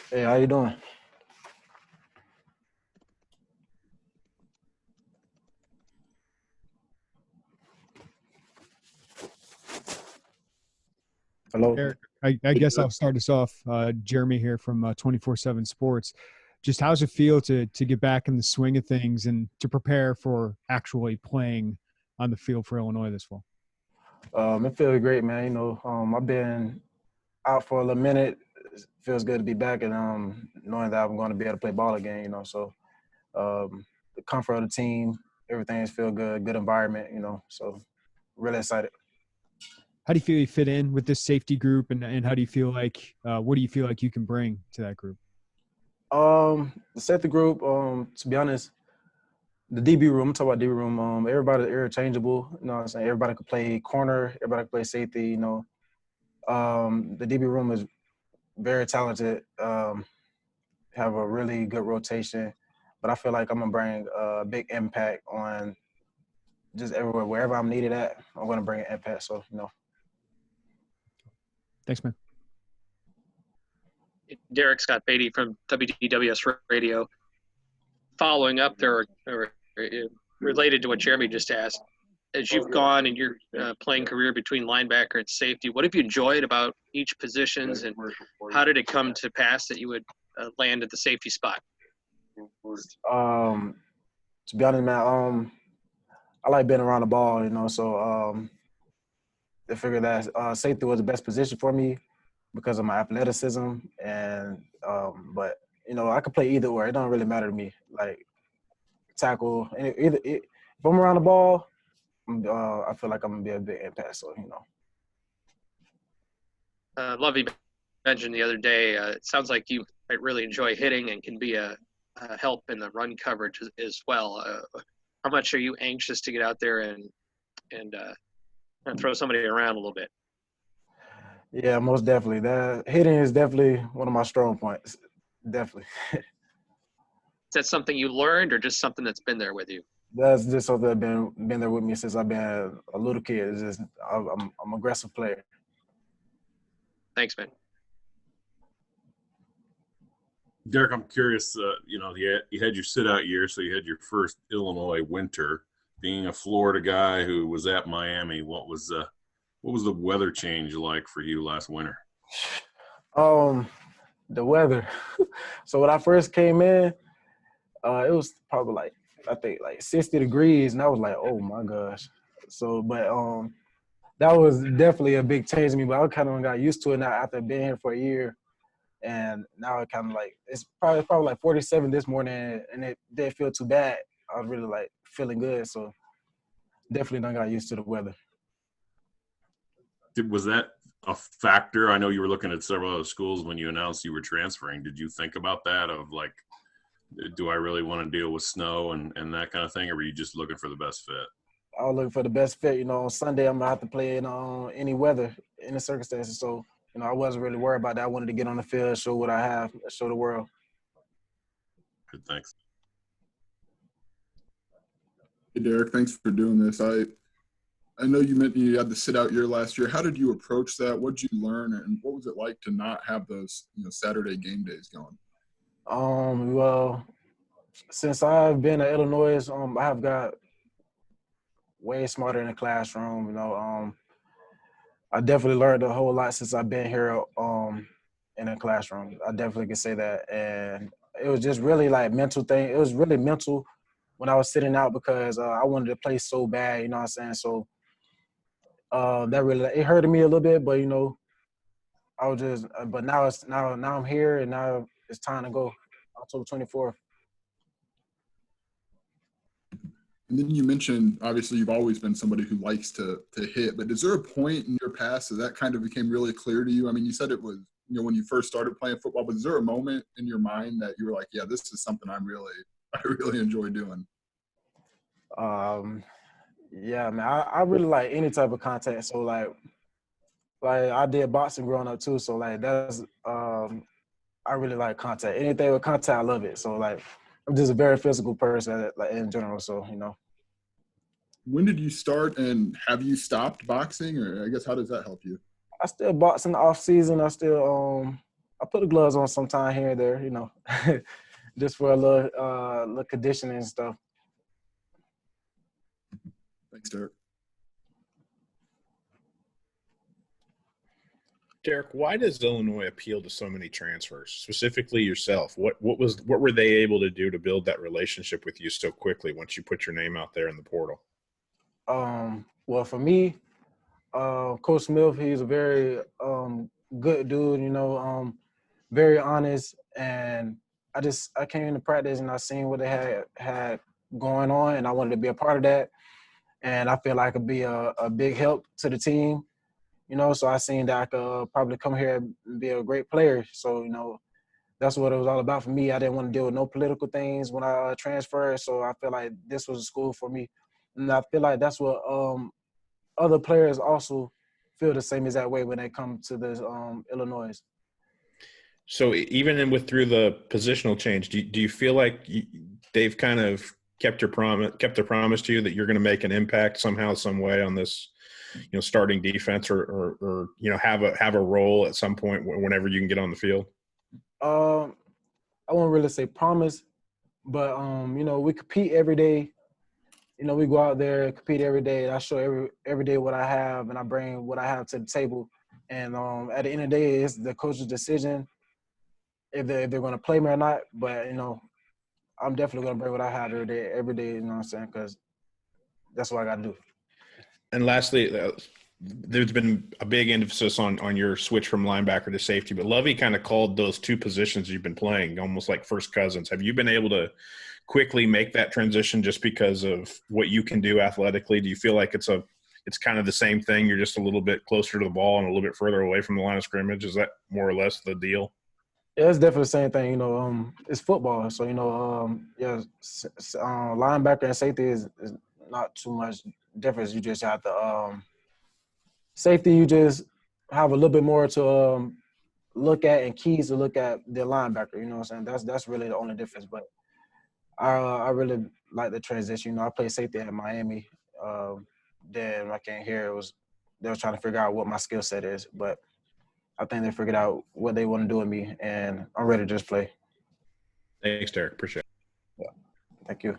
Hey, how you doing? Hello. Derrick, I guess I'll start us off. Jeremy here from 24/7 Sports. Just how's it feel to get back in the swing of things and to prepare for actually playing on the field for Illinois this fall? It feels great, man. I've been out for a little minute. It feels good to be back and knowing that I'm going to be able to play ball again. The comfort of the team, everything's feel good, good environment. So really excited. How do you feel you fit in with this safety group, and how do you feel like what do you feel like you can bring to that group? The safety group. To be honest, the DB room. I'm talking about DB room. Everybody's interchangeable. You know what I'm saying? Everybody could play corner. Everybody could play safety. The DB room is very talented. Have a really good rotation, but I feel like I'm gonna bring a big impact on just everywhere, wherever I'm needed at. I'm gonna bring an impact. So. Thanks, man. Derek Scott Beatty from WDWS Radio. Following up there, or related to what Jeremy just asked, as you've gone in your playing career between linebacker and safety, what have you enjoyed about each positions, and how did it come to pass that you would land at the safety spot? To be honest, man, I like being around the ball. They figured that safety was the best position for me because of my athleticism, and but I could play either or. It don't really matter to me. Like tackle, if I'm around the ball, I feel like I'm gonna be a big impact. Lovey mentioned the other day, it sounds like you might really enjoy hitting and can be a help in the run coverage as well. How much are you anxious to get out there and throw somebody around a little bit? Yeah, most definitely. That hitting is definitely one of my strong points. Definitely. Is that something you learned, or just something that's been there with you? That's just something that's been there with me since I've been a little kid. It's just I'm an aggressive player. Thanks, man. Derrick, I'm curious. You had your sit-out year, so you had your first Illinois winter. Being a Florida guy who was at Miami, what was the weather change like for you last winter? The weather. So when I first came in, it was probably I think 60 degrees, and I was like, oh my gosh. So, but that was definitely a big change to me. But I kind of got used to it now after being here for a year. And now it kind of it's probably like 47 this morning, and it didn't feel too bad. I was really feeling good, so definitely done got used to the weather. Was that a factor? I know you were looking at several other schools when you announced you were transferring. Did you think about that of do I really want to deal with snow and that kind of thing, or were you just looking for the best fit? I was looking for the best fit. On Sunday I'm gonna have to play in any weather, any circumstances. So I wasn't really worried about that. I wanted to get on the field, show what I have, show the world. Good, thanks. Hey, Derrick, thanks for doing this. I know you mentioned you had the sit-out year last year. How did you approach that? What did you learn, and what was it like to not have those Saturday game days going? Well, since I've been at Illinois, I have got way smarter in the classroom. I definitely learned a whole lot since I've been here in the classroom. I definitely can say that. And it was just really mental thing. It was really mental when I was sitting out because I wanted to play so bad, you know what I'm saying? So that really, it hurted me a little bit, but I was just, but now I'm here, and now it's time to go. October 24th. And then you mentioned, obviously, you've always been somebody who likes to hit, but is there a point in your past that kind of became really clear to you? I mean, you said it was, when you first started playing football, but is there a moment in your mind that you were like, yeah, this is something I really enjoy doing? Yeah, man, I really like any type of contact. So I did boxing growing up too. So that's I really like contact. Anything with contact, I love it. So I'm just a very physical person in general. So When did you start, and have you stopped boxing, or I guess how does that help you? I still box in the off season. I still I put the gloves on sometime here and there, you know, just for a little conditioning and stuff. Thanks, Derrick. Derrick, why does Illinois appeal to so many transfers, specifically yourself? What were they able to do to build that relationship with you so quickly once you put your name out there in the portal? Well, for me, Coach Smith, he's a very good dude, you know, very honest. And I came into practice and I seen what they had going on, and I wanted to be a part of that. And I feel like I could be a big help to the team, you know. So I seen that I could probably come here and be a great player. So, you know, that's what it was all about for me. I didn't want to deal with no political things when I transferred. So I feel like this was a school for me. And I feel like that's what other players also feel the same exact way when they come to this Illinois. So even through the positional change, do you feel like they've kind of kept their promise to you that you're going to make an impact somehow, some way on this, you know, starting defense or you know, have a role at some point whenever you can get on the field? I won't really say promise, but you know, we compete every day. You know, we go out there and compete every day. I show every day what I have, and I bring what I have to the table. And at the end of the day, it's the coach's decision if they're going to play me or not. But, you know, I'm definitely going to bring what I have every day, you know what I'm saying, because that's what I got to do. And lastly, there's been a big emphasis on your switch from linebacker to safety, but Lovey kind of called those two positions you've been playing almost like first cousins. Have you been able to quickly make that transition just because of what you can do athletically? Do you feel like it's kind of the same thing? You're just a little bit closer to the ball and a little bit further away from the line of scrimmage. Is that more or less the deal? Yeah, it's definitely the same thing. You know, it's football. So, you know, linebacker and safety is not too much difference. You just have to safety, you just have a little bit more to look at and keys to look at the linebacker. You know what I'm saying? That's really the only difference. But I really like the transition. You know, I played safety at Miami. Then when I came here, they were trying to figure out what my skill set is. But I think they figured out what they want to do with me, and I'm ready to just play. Thanks, Derrick. Appreciate it. Yeah. Thank you.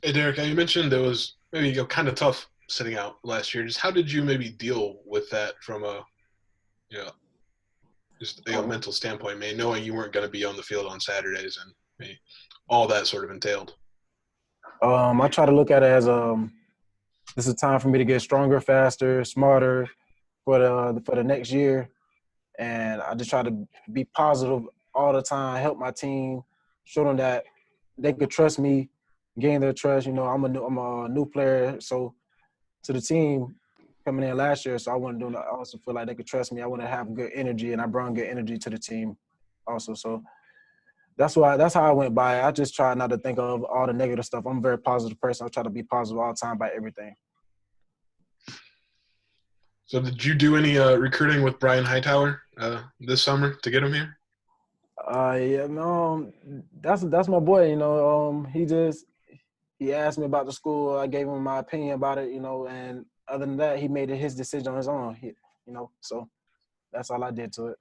Hey, Derrick, you mentioned it was maybe kind of tough sitting out last year. Just how did you maybe deal with that from a, just a mental standpoint, man, knowing you weren't going to be on the field on Saturdays and all that sort of entailed? I try to look at it as this is a time for me to get stronger, faster, smarter for the next year, and I just try to be positive all the time, help my team, show them that they could trust me, gain their trust. You know, I'm a new player, so to the team coming in last year, so I also feel like they could trust me. I want to have good energy, and I brought good energy to the team also. So that's how I went by. I just try not to think of all the negative stuff. I'm a very positive person. I try to be positive all the time about everything. So did you do any recruiting with Brian Hightower this summer to get him here? Yeah, no, that's my boy. You know, he asked me about the school. I gave him my opinion about it. You know, and other than that, he made his decision on his own. You know, so that's all I did to it.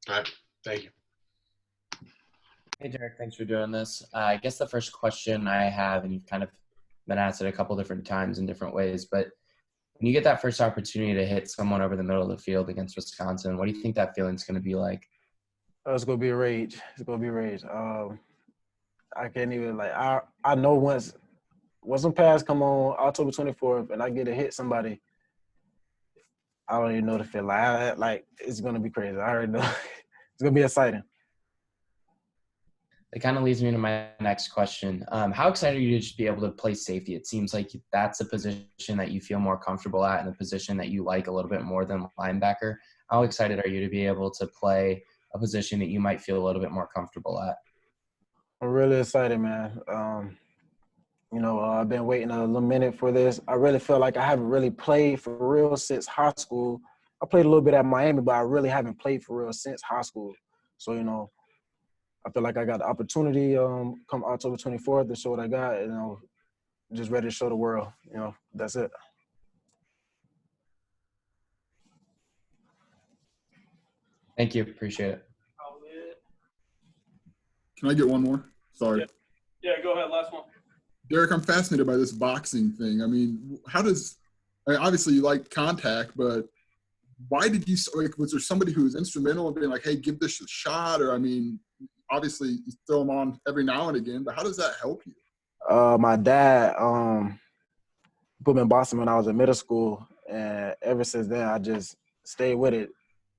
All right, thank you. Hey, Derrick, thanks for doing this. I guess the first question I have, and you've kind of been asked it a couple different times in different ways, but when you get that first opportunity to hit someone over the middle of the field against Wisconsin, what do you think that feeling's going to be like? It's going to be a rage. It's going to be a rage. I can't even, I know once some pass come on October 24th and I get to hit somebody, I don't even know the feel. Like it's going to be crazy. I already know. It's going to be exciting. It kind of leads me to my next question. How excited are you to just be able to play safety? It seems like that's a position that you feel more comfortable at and a position that you like a little bit more than linebacker. How excited are you to be able to play a position that you might feel a little bit more comfortable at? I'm really excited, man. You know, I've been waiting a little minute for this. I really feel like I haven't really played for real since high school. I played a little bit at Miami, but I really haven't played for real since high school. So, you know, I feel like I got the opportunity come October 24th to show what I got. You know, just ready to show the world. You know, that's it. Thank you. Appreciate it. Can I get one more? Sorry. Yeah, go ahead. Last one. Derrick, I'm fascinated by this boxing thing. I mean, obviously you like contact, but why did you, was there somebody who was instrumental in being like, hey, give this a shot? Or, I mean, obviously you throw them on every now and again, but how does that help you? My dad put me in boxing when I was in middle school, and ever since then I just stayed with it.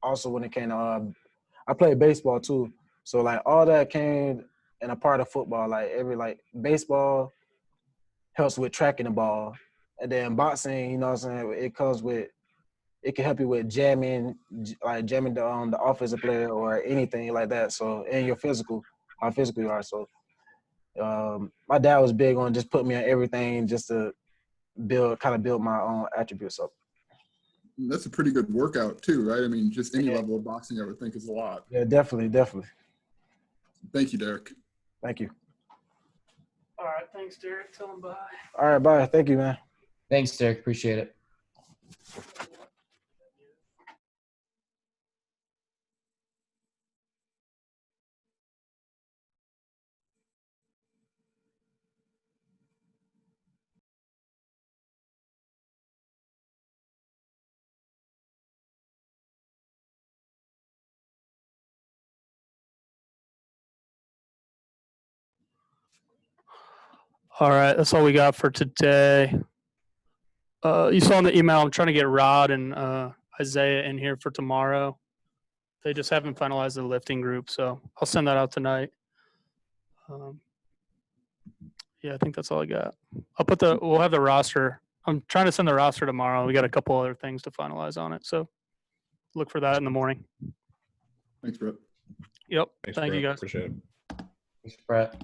Also, when it came to I played baseball too, so like all that came in a part of football. Like baseball helps with tracking the ball, and then boxing, you know what I'm saying, it can help you with jamming the offensive player or anything like that. So, and your how physical you are. So my dad was big on just putting me on everything just to build my own attributes up. That's a pretty good workout too, right? I mean, just any level of boxing I would think is a lot. Yeah, definitely. Thank you, Derrick. Thank you. All right. Thanks, Derrick. Tell him bye. All right, bye. Thank you, man. Thanks, Derrick. Appreciate it. All right. That's all we got for today. You saw in the email, I'm trying to get Rod and Isaiah in here for tomorrow. They just haven't finalized the lifting group, so I'll send that out tonight. Yeah, I think that's all I got. We'll have the roster. I'm trying to send the roster tomorrow. We got a couple other things to finalize on it, so look for that in the morning. Thanks, Brett. Yep. Thanks, Thank you, Brett. guys. Appreciate it. Thanks, Brett.